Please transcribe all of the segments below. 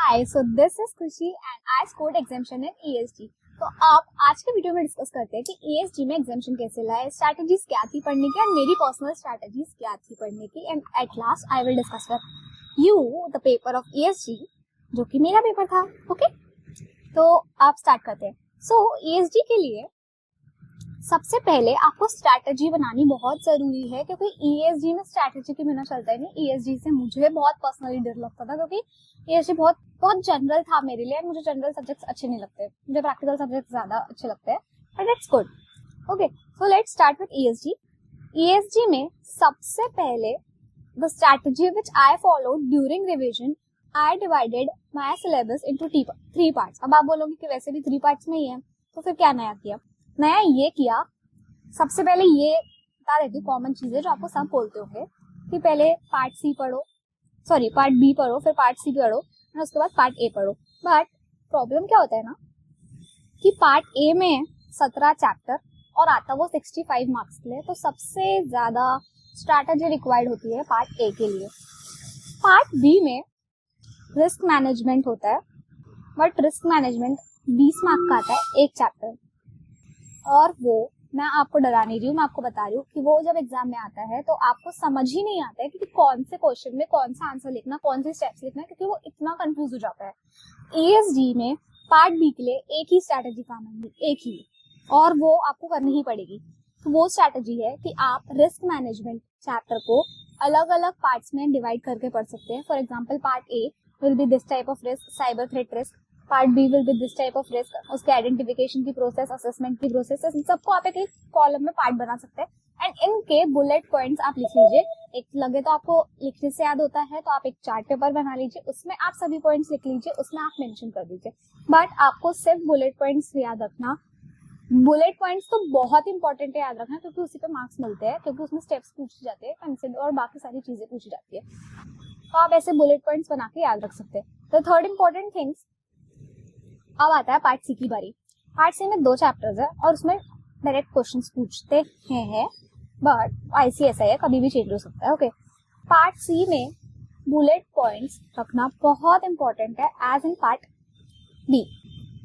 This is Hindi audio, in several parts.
हाय, सो दिस इज खुशी and I scored examination in ESG. तो आप आज के वीडियो में डिस्कस करते हैं कि ईएसजी में एग्जामिनेशन कैसे लाए, स्ट्रैटेजीज क्या थी पढ़ने की, और मेरी पर्सनल स्ट्रैटेजीज क्या थी पढ़ने की, and at last I will discuss with you the paper of ESG, जो कि मेरा पेपर था। ओके, तो आप स्टार्ट करते हैं। सो ईएसजी के लिए सबसे पहले आपको स्ट्रैटेजी बनानी बहुत जरूरी है, क्योंकि ईएसजी में स्ट्रैटेजी के बिना चलता ही नहीं। ईएसजी से मुझे बहुत पर्सनली डर लगता था, क्योंकि ईएसजी बहुत जनरल था मेरे लिए, मुझे जनरल सब्जेक्ट्स अच्छे नहीं लगते, मुझे प्रैक्टिकल सब्जेक्ट्स ज्यादा अच्छे लगते हैं, but it's good. Okay, so let's start with ESG. ESG में सबसे पहले the strategy which I followed during revision, I divided my syllabus into 3 parts. अब आप बोलोगे कि वैसे भी 3 पार्ट्स में ही है, तो फिर क्या नया किया? नया ये किया, सबसे पहले ये बता देती हूँ कॉमन चीजें जो आपको सब बोलते होंगे कि पहले पार्ट बी पढ़ो, फिर पार्ट सी पढ़ो, और उसके बाद पार्ट ए पढ़ो। बट प्रॉब्लम क्या होता है ना कि पार्ट ए में 17 चैप्टर और आता वो 65 मार्क्स के लिए, तो सबसे ज्यादा स्ट्रैटेजी रिक्वायर्ड होती है पार्ट ए के लिए। पार्ट बी में रिस्क मैनेजमेंट होता है, बट रिस्क मैनेजमेंट 20 मार्क का आता है एक चैप्टर, और वो मैं आपको डरा नहीं रही हूँ, मैं आपको बता रही हूँ कि वो जब एग्जाम में आता है तो आपको समझ ही नहीं आता है कि कौन से क्वेश्चन में कौन सा आंसर लिखना, कौन से स्टेप्स लिखना है, क्योंकि वो इतना कंफ्यूज हो जाता है। ईएसजी में पार्ट बी के लिए एक ही स्ट्रैटेजी काम आएगी, एक ही, और वो आपको करनी ही पड़ेगी। तो वो स्ट्रैटेजी है कि आप रिस्क मैनेजमेंट चैप्टर को अलग अलग पार्ट्स में डिवाइड करके पढ़ सकते हैं। For example, part A will be this type of risk, cyber threat risk. Part B will be this type of risk, उसके आइडेंटिफिकेशन की प्रोसेस, असेसमेंट की प्रोसेस, सबको आप एक कॉलम में पार्ट बना सकते हैं, एंड इनके बुलेट पॉइंट्स आप लिख लीजिए। एक लगे तो आपको लिखने से याद होता है, तो आप एक चार्ट पेपर बना लीजिए, उसमें आप सभी पॉइंट्स लिख लीजिए, उसमें आप मेंशन कर दीजिए। बट आपको सिर्फ बुलेट पॉइंट्स याद रखना। बुलेट पॉइंट्स तो बहुत इंपॉर्टेंट है याद रखना, क्योंकि उसी पे मार्क्स मिलते हैं, क्योंकि उसमें स्टेप्स पूछे जाते हैं, कंसिडर और बाकी सारी चीजें पूछी जाती है। तो आप ऐसे बुलेट पॉइंट्स बना के याद रख सकते हैं। तो थर्ड इंपॉर्टेंट थिंग्स, अब आता है पार्ट सी की बारी। पार्ट सी में 2 चैप्टर्स है और उसमें डायरेक्ट क्वेश्चंस पूछते हैं, बट आईसीएसआई है, कभी भी चेंज हो सकता है। ओके, पार्ट सी में बुलेट पॉइंट्स रखना बहुत इंपॉर्टेंट है, as in part B.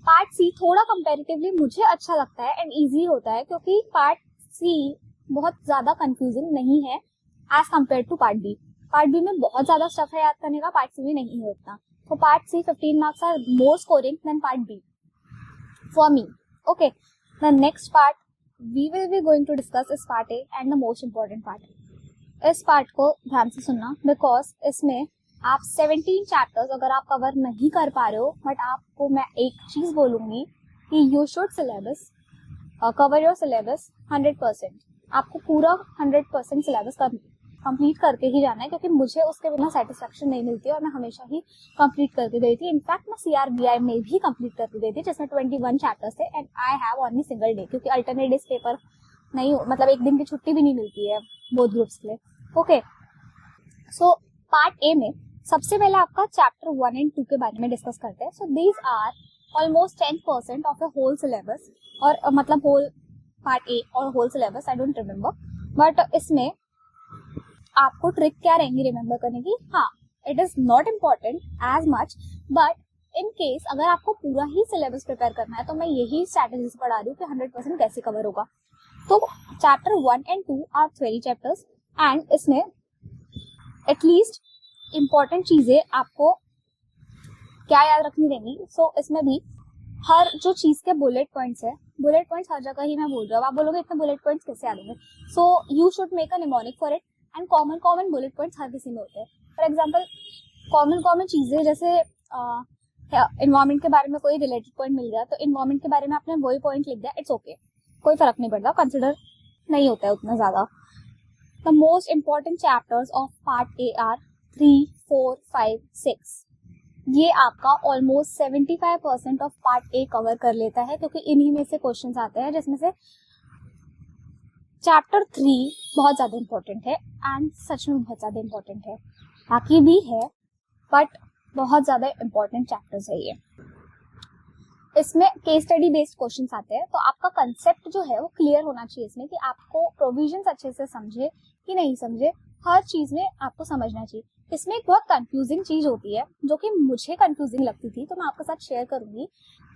Part C थोड़ा कंपैरेटिवली मुझे अच्छा लगता है एंड इजी होता है, क्योंकि पार्ट सी बहुत ज्यादा कंफ्यूजिंग नहीं है as compare to part B. Part B में बहुत ज्यादा स्टफ है याद करने का, पार्ट सी में नहीं है उतना। So part C 15 marks are more scoring than part B for me. Okay, the next part we will be going to discuss is part A and the most important part. इस part को ध्यान से सुनना, because इसमें आप 17 chapters अगर आप कवर नहीं कर पा रहे हो, बट आपको मैं एक चीज बोलूंगी कि you should cover your syllabus 100%. आपको पूरा 100% syllabus कंप्लीट करके ही जाना है, क्योंकि मुझे उसके बिना सेटिस्फेक्शन नहीं मिलती और मैं हमेशा ही कंप्लीट करके गई थी। इनफैक्ट मैं सीआरबीआई में भी कंप्लीट करके गई थी, जिसमें 21 चैप्टर्स थे, and I have only single day, क्योंकि अल्टरनेट डेज पेपर नहीं, मतलब एक दिन की छुट्टी भी नहीं मिलती है बोथ ग्रुप्स के लिए। ओके, सो पार्ट ए में सबसे पहले आपका चैप्टर 1 एंड 2 के बारे में डिस्कस करते हैं। So these are almost 10% of the whole syllabus, और मतलब होल पार्ट ए और whole syllabus, I don't remember, but इसमें आपको ट्रिक क्या रहेंगी रिमेम्बर करने की? हाँ, it is not important as much, but in case अगर आपको पूरा ही सिलेबस प्रिपेयर करना है, तो मैं यही स्ट्रैटेजी से पढ़ा रही हूँ कि 100% कैसे कवर होगा। तो chapter 1 and 2 are theory chapters, and इसमें एटलीस्ट इम्पोर्टेंट चीजें आपको क्या याद रखनी रहेंगी। सो इसमें भी हर जो चीज के बुलेट पॉइंट्स है, बुलेट पॉइंट्स हर जगह ही मैं बोल रही हूँ, आप बोलोगे इतने बुलेट पॉइंट्स कैसे याद होंगे? So you should make a mnemonic for it, and common bullet points हर किसी में होते हैं। फॉर एग्जाम्पल, कॉमन चीजें जैसे एनवायरमेंट के बारे में कोई रिलेटेड पॉइंट मिल गया, तो एनवायरमेंट के बारे में आपने वही पॉइंट लिख दिया, इट्स ओके, कोई फर्क नहीं पड़ता, कंसिडर नहीं होता है उतना ज्यादा। The most important chapters of part A R 3, 4, 5, 6। ये आपका almost 75% of part A cover कर लेता है, क्योंकि इन्हीं में से क्वेश्चंस आते हैं, जिसमें से चैप्टर 3 बहुत ज्यादा इंपॉर्टेंट है, एंड सच में बहुत ज्यादा इंपॉर्टेंट है। बाकी भी है, बट बहुत ज्यादा इंपॉर्टेंट चैप्टर्स है ये। इसमें केस स्टडी बेस्ड क्वेश्चंस आते हैं, तो आपका कंसेप्ट जो है वो क्लियर होना चाहिए इसमें, कि आपको प्रोविजंस अच्छे से समझे कि नहीं समझे, हर चीज में आपको समझना चाहिए। इसमें एक बहुत कंफ्यूजिंग चीज होती है जो कि मुझे कंफ्यूजिंग लगती थी, तो मैं आपके साथ शेयर करूंगी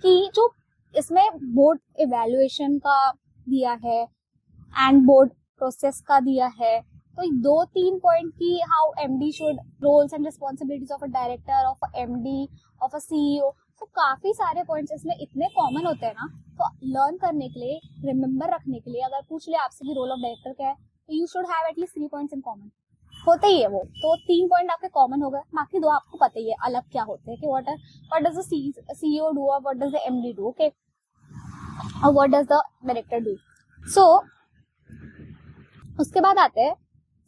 कि जो इसमें बोर्ड इवैल्यूएशन का दिया है एंड बोर्ड प्रोसेस का दिया है, तो 2-3 पॉइंट की how MD should roles and responsibilities of a director, of a MD, of a CEO, तो काफी सारे पॉइंट्स इसमें इतने कॉमन होते हैं ना, तो लर्न करने के लिए, रिमेम्बर रखने के लिए, अगर पूछ ले आपसे भी रोल ऑफ डायरेक्टर क्या है, तो you should have at least 3 points in common. होते ही है वो, तो 3 पॉइंट आपके कॉमन हो गए, बाकी 2 आपको पता ही है अलग क्या होते हैं कि what does the CEO do और what does the MD do, okay, और what does the director do. So उसके बाद आते हैं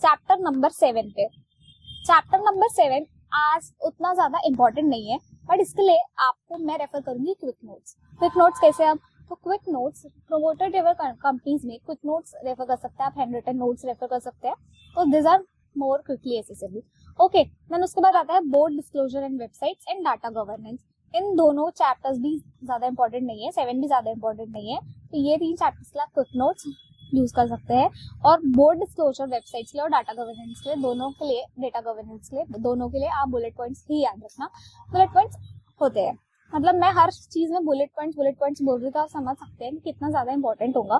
चैप्टर नंबर 7 पे। चैप्टर नंबर 7 आज उतना ज्यादा इम्पोर्टेंट नहीं है, बट इसके लिए आपको मैं रेफर करूंगी क्विक नोट्स। क्विक नोट्स कैसे अब, तो quick notes promoter driven companies में क्विक नोट्स रेफर कर सकते हैं आप, हैंड रिटन नोट्स रेफर कर सकते हैं, तो this are more quickly accessible, okay. Then उसके बाद आता है board disclosure and websites and data governance. इन दोनों चैप्टर्स भी ज्यादा इंपॉर्टेंट नहीं है, 7 भी ज्यादा इंपॉर्टेंट नहीं है, तो ये 3 चैप्टर्स के लिए क्विक नोट्स यूज कर सकते हैं। और बोर्ड डिस्क्लोजर वेबसाइट्स के लिए और डाटा गवर्नेंस के लिए, दोनों के लिए, डेटा गवर्नेंस के लिए, दोनों के लिए आप बुलेट पॉइंट्स ही याद रखना। बुलेट पॉइंट्स होते हैं, मतलब मैं हर चीज में बुलेट पॉइंट्स बोल रही, तो आप समझ सकते हैं कि कितना ज्यादा इंपॉर्टेंट होगा।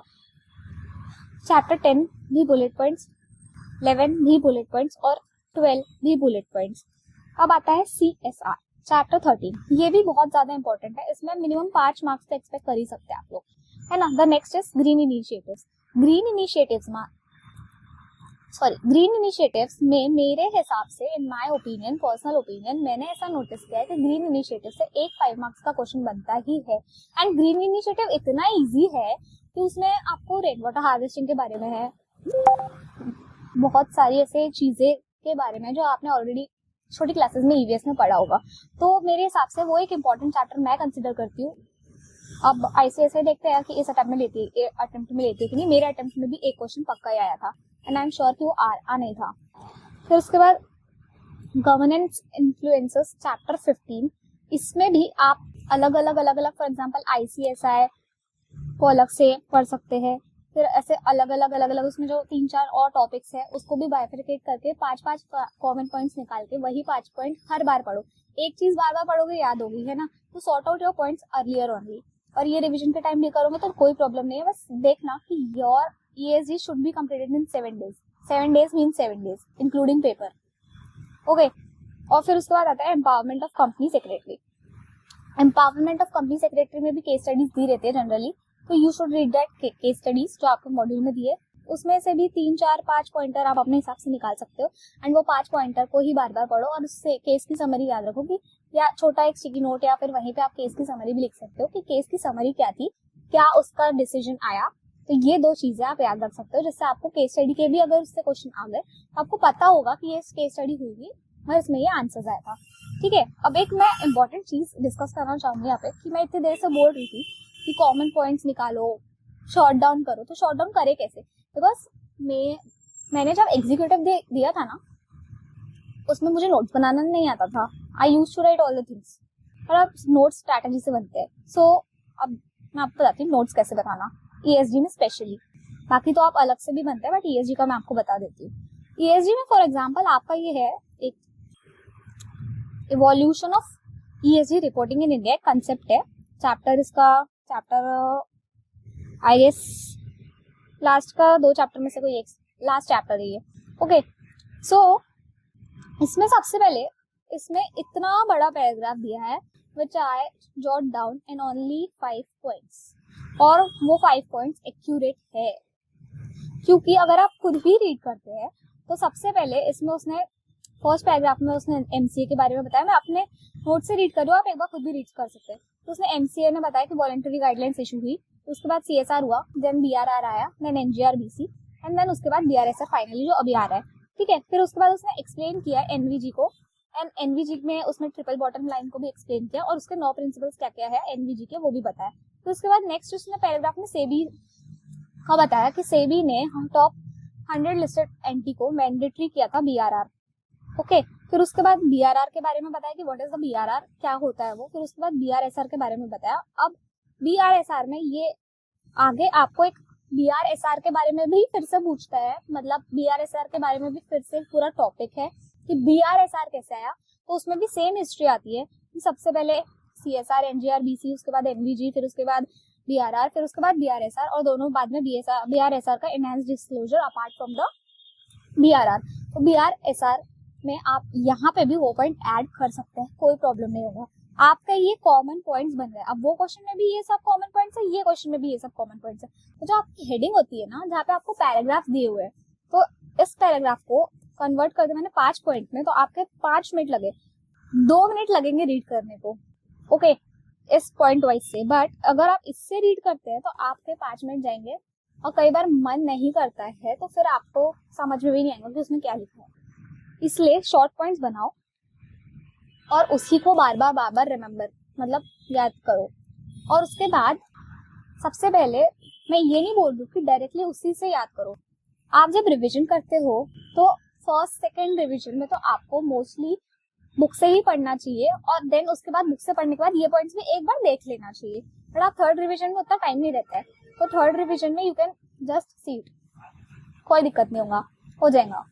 चैप्टर 10 भी बुलेट पॉइंट्स, 11 भी बुलेट पॉइंट्स और 12 भी बुलेट पॉइंट्स। अब आता है CSR चैप्टर 13, ये भी बहुत ज्यादा इंपॉर्टेंट है, इसमें मिनिमम 5 मार्क्स तो एक्सपेक्ट कर ही सकते हैं आप लोग, है ना। The next is green initiatives. Green initiatives में मेरे हिसाब से, in my opinion, personal opinion, मैंने ऐसा नोटिस किया है कि ग्रीन इनिशिएटिव से एक 5 मार्क्स का क्वेश्चन बनता ही है। एंड ग्रीन इनिशिएटिव इतना इजी है कि उसमें आपको रेन वाटर हार्वेस्टिंग के बारे में है, बहुत सारी ऐसे चीजें के बारे में जो आपने ऑलरेडी छोटी क्लासेस में ईवीएस में पढ़ा होगा, तो मेरे हिसाब से वो एक इम्पॉर्टेंट चैप्टर मैं कंसिडर करती हूँ। अब ICSI देखते हैं कि इस अटेम्प्ट में लेती है कि नहीं। मेरे अटेम्प्ट में भी एक क्वेश्चन पक्का ही आया था एंड आई एम श्योर कि वो आ नहीं था। फिर उसके बाद गवर्नेंस इन्फ्लुएंसेस चैप्टर 15, इसमें भी आप अलग अलग फॉर एग्जांपल ICSI को अलग से पढ़ सकते हैं, फिर ऐसे अलग अलग उसमें जो 3-4 और टॉपिक्स है उसको भी बाइफरकेट करके 5-5 कॉमन पॉइंट्स निकाल के वही 5 पॉइंट हर बार पढ़ो। एक चीज बार बार पढ़ोगे याद होगी, है ना, तो sort out your points earlier only, और ये रिवीजन के टाइम भी करोगे तो कोई प्रॉब्लम नहीं है। बस देखना कि your ESG should be completed in 7 days। 7 days mean 7 days including paper, okay. और फिर उसके बाद आता है empowerment of company secretary. Empowerment of company secretary में भी केस स्टडीज दी रहती है जनरली, तो you should read that case studies जो आपको मॉड्यूल में दिए, उसमें से भी 3-4-5 पॉइंटर आप अपने हिसाब से निकाल सकते हो एंड वो 5 पॉइंटर को ही बार बार पढ़ो और उससे केस की समरी याद रखो कि, या छोटा एक स्टिकी नोट या फिर वहीं पे आप केस की समरी भी लिख सकते हो कि केस की समरी क्या थी, क्या उसका डिसीजन आया। तो ये 2 चीजें आप याद रख सकते हो, जिससे आपको केस स्टडी के भी अगर उससे क्वेश्चन आ गए तो आपको पता होगा कि ये केस स्टडी हुई थी और इसमें ये आंसर आया था, ठीक है। अब एक मैं इंपॉर्टेंट चीज डिस्कस करना चाहूंगी यहाँ पे कि मैं इतनी देर से बोल रही थी कि कॉमन पॉइंट्स निकालो, शॉर्ट डाउन करो, तो शॉर्ट डाउन करे कैसे, बिकॉज मैंने जब एग्जीक्यूटिव दिया था ना, उसमें मुझे नोट्स बनाना नहीं आता था। I used to write all the things, और अब नोट्स स्ट्रैटेजी से बनते हैं। सो अब मैं आपको बताती हूँ नोट्स कैसे बनाना ESG में स्पेशली, बाकी तो आप अलग से भी बनते हैं बट ESG का मैं आपको बता देती हूँ। ESG में फॉर एग्जाम्पल आपका ये है एक evolution of ESG reporting in India, concept है। चैप्टर आई गेस लास्ट का 2 चैप्टर में से कोई एक लास्ट चैप्टर है ये, ओके। सो इसमें सबसे पहले इसमें इतना बड़ा पैराग्राफ दिया है which I jot down in only 5 points, और वो 5 points एक्यूरेट है, क्योंकि अगर आप खुद भी रीड करते हैं तो सबसे पहले इसमें उसने फर्स्ट पैराग्राफ में उसने MCA के बारे में बताया। मैं अपने नोट से रीड कर रही हूँ, आप एक बार खुद भी रीड कर सकते हैं। तो उसने MCA में बताया कि वॉलंटरी गाइडलाइंस इशू हुई, उसके बाद CSR हुआ, देन BRR आया, देन NGRBC एंड देन उसके बाद BRSR फाइनली जो अभी आ रहा है, ठीक है। फिर उसके बाद उसने एक्सप्लेन किया NVG को, एंड NVG में उसने ट्रिपल बॉटम लाइन को भी एक्सप्लेन किया और उसके 9 प्रिंसिपल्स क्या क्या है NVG के वो भी बताया। तो उसके बाद नेक्स्ट उसने पैराग्राफ में सेबी का बताया कि सेबी ने टॉप 100 लिस्टेड एंटी को मैंडेटरी किया था BRR, ओके। फिर उसके बाद BRR के बारे में बताया कि व्हाट इज द BRR, क्या होता है वो। फिर उसके बाद BRSR के बारे में बताया। अब BRSR में ये आगे आपको एक BRSR के बारे में भी फिर से पूछता है, मतलब BRSR के बारे में भी फिर से पूरा टॉपिक है, कि BRSR कैसे आया, तो उसमें भी सेम हिस्ट्री आती है कि सबसे पहले CSR, NGR, BC, उसके बाद MVG, फिर उसके बाद BRR, फिर उसके बाद BRSR, और दोनों बाद में BRSR का enhance disclosure apart from the BRR। तो BRSR में आप यहाँ पे भी वो पॉइंट ऐड कर सकते हैं, कोई प्रॉब्लम नहीं होगा। आपका ये कॉमन पॉइंट्स बन रहे हैं। अब वो क्वेश्चन में भी ये सब कॉमन पॉइंट्स है, ये क्वेश्चन में भी ये सब कॉमन पॉइंट्स है। तो जो आपकी हेडिंग होती है ना, जहाँ पे आपको पैराग्राफ दिए हुए हैं, तो इस पैराग्राफ को कन्वर्ट कर दिया मैंने 5 पॉइंट में, तो आपके 5 मिनट लगे, 2 मिनट लगेंगे रीड करने को, ओके, इस पॉइंट वाइज से। बट अगर आप इससे रीड करते हैं तो आपके 5 मिनट जाएंगे, और कई बार मन नहीं करता है तो फिर आपको समझ में भी नहीं आएगा कि उसमें क्या लिखा है। इसलिए शॉर्ट पॉइंट्स बनाओ और उसी को बार बार रिमेम्बर, मतलब याद करो। और उसके बाद सबसे पहले मैं ये नहीं बोल रही कि डायरेक्टली उसी से याद करो। आप जब रिवीजन करते हो तो फर्स्ट सेकेंड रिवीजन में तो आपको मोस्टली बुक से ही पढ़ना चाहिए, और देन उसके बाद बुक से पढ़ने के बाद ये पॉइंट्स भी एक बार देख लेना चाहिए। बट आप थर्ड रिवीजन में उतना टाइम नहीं रहता है, तो थर्ड रिवीजन में you can just see it, कोई दिक्कत नहीं होगा, हो जाएगा,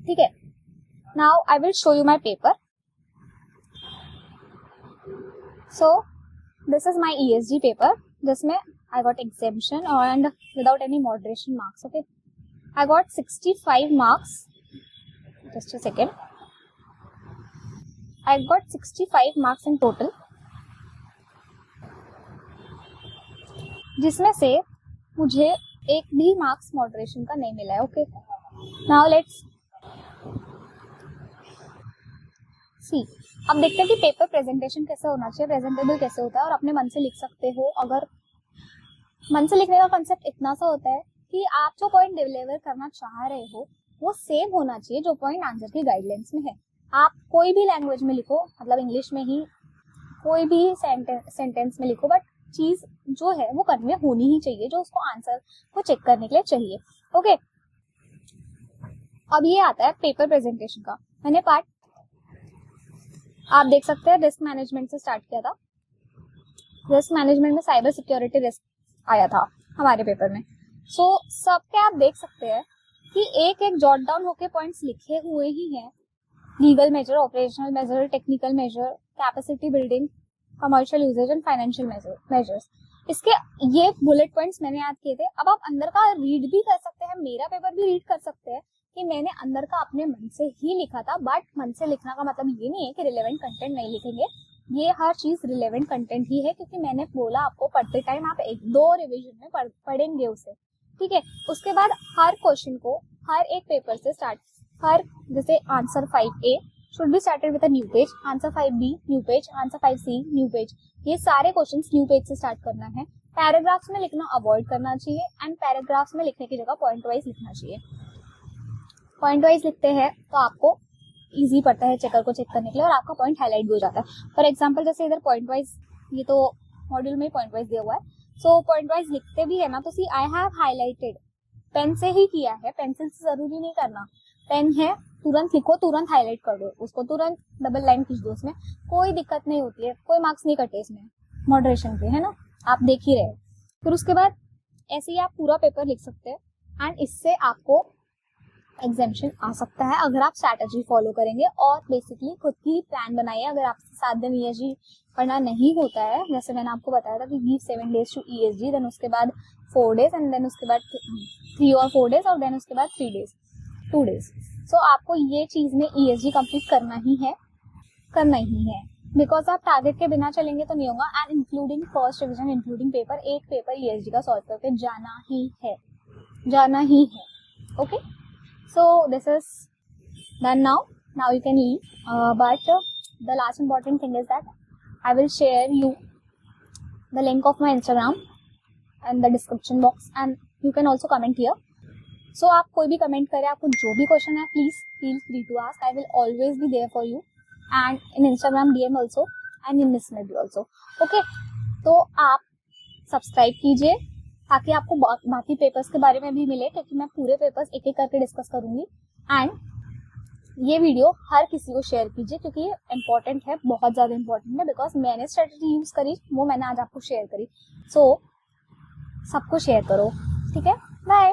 ठीक है। Now I will show you my paper. So this is my ESG paper, जिसमें I got exemption and without any moderation marks. Okay, I got 65 marks. Just a second. I got 65 marks in total, जिसमें से मुझे एक भी मार्क्स मॉडरेशन का नहीं मिला है। Okay, now let's see. अब देखते हैं कि पेपर प्रेजेंटेशन कैसे होना चाहिए, प्रेजेंटेबल कैसे होता है, और अपने मन से लिख सकते हो। अगर मन से लिखने का कंसेप्ट इतना सा होता है कि आप जो पॉइंट डिलीवर करना चाह रहे हो वो सेम होना चाहिए जो पॉइंट आंसर की गाइडलाइंस में है। आप कोई भी लैंग्वेज में लिखो, मतलब इंग्लिश में ही कोई भी सेंटेंस में लिखो, बट चीज जो है वो कन्वे होनी ही चाहिए जो उसको आंसर को चेक करने के लिए चाहिए। ओके, अब ये आता है पेपर प्रेजेंटेशन का। मैंने पार्ट आप देख सकते हैं रिस्क मैनेजमेंट से स्टार्ट किया था। रिस्क मैनेजमेंट में साइबर सिक्योरिटी रिस्क आया था हमारे पेपर में। सो सबके आप देख सकते हैं कि एक एक जॉट डाउन होके पॉइंट्स लिखे हुए ही हैं। Legal measure, operational measure, technical measure, capacity building, commercial usages and financial measures. इसके ये बुलेट पॉइंट्स मैंने याद किए थे। अब आप अंदर का रीड भी कर सकते हैं, मेरा पेपर भी रीड कर सकते हैं कि मैंने अंदर का अपने मन से ही लिखा था। बट मन से लिखना का मतलब ये नहीं है कि रिलेवेंट कंटेंट नहीं लिखेंगे, ये हर चीज रिलेवेंट कंटेंट ही है, क्योंकि मैंने बोला आपको पढ़ते टाइम आप 1-2 रिवीजन में पढ़ेंगे उसे, ठीक है। उसके बाद हर क्वेश्चन को हर एक पेपर से स्टार्ट, हर जैसे answer 5A should be started with a new page, answer 5B new page, answer 5C new page. ये सारे क्वेश्चंस न्यू पेज से स्टार्ट करना है। पैराग्राफ्स में लिखना अवॉइड करना चाहिए, एंड पैराग्राफ्स में लिखने की जगह पॉइंट वाइज लिखना चाहिए। पॉइंट वाइज लिखते हैं तो आपको इजी पड़ता है चेकर को चेक करने के लिए, और आपका पॉइंट हाईलाइट भी हो जाता है। फॉर एग्जांपल जैसे इधर पॉइंट वाइज, ये तो मॉड्यूल में पॉइंट वाइज दिया हुआ है, सो पॉइंट वाइज लिखते भी है ना, तो सी आई हैव हाईलाइटेड, पेन से ही किया है, पेंसिल से जरूरी नहीं करना। पेन है, तुरंत लिखो, तुरंत हाईलाइट कर दो उसको, तुरंत डबल लाइन खींच दो उसमें, कोई दिक्कत नहीं होती है, कोई मार्क्स नहीं कटे इसमें मॉडरेशन के, है ना, आप देख ही रहे। फिर उसके बाद ऐसे ही आप पूरा पेपर लिख सकते हैं, एंड इससे आपको एग्जामिनेशन आ सकता है अगर आप स्ट्रैटेजी फॉलो करेंगे और बेसिकली खुद की प्लान बनाइए। अगर आपसे 7 दिन ESG पढ़ना नहीं होता है, जैसे मैंने आपको बताया था कि give 7 days to ESG, then उसके बाद 4 days, एंड देन उसके बाद 3 और 4 days, और देन उसके बाद 2 days। सो आपको ये चीज में ESG कंप्लीट करना ही है, बिकॉज आप टारगेट के बिना चलेंगे तो नहीं होगा। And including first revision, including paper, एक पेपर ESG का सॉल्व करके जाना ही है। Okay, so this is done now you can leave, but the last important thing is that I will share you the link of my Instagram and the description box, and you can also comment here. So आप कोई भी कमेंट करें, आपको जो भी क्वेश्चन है please feel free to ask, I will always be there for you, and in Instagram DM also and in Miss Maybe also. Okay, तो आप सब्सक्राइब कीजिए ताकि आपको बाकी पेपर्स के बारे में भी मिले, क्योंकि मैं पूरे पेपर्स एक एक करके डिस्कस करूंगी। एंड ये वीडियो हर किसी को शेयर कीजिए, क्योंकि ये इम्पोर्टेंट है, बहुत ज्यादा इम्पोर्टेंट है, बिकॉज मैंने स्ट्रेटेजी यूज करी, वो मैंने आज आपको शेयर करी। सो सबको शेयर करो, ठीक है। बाय।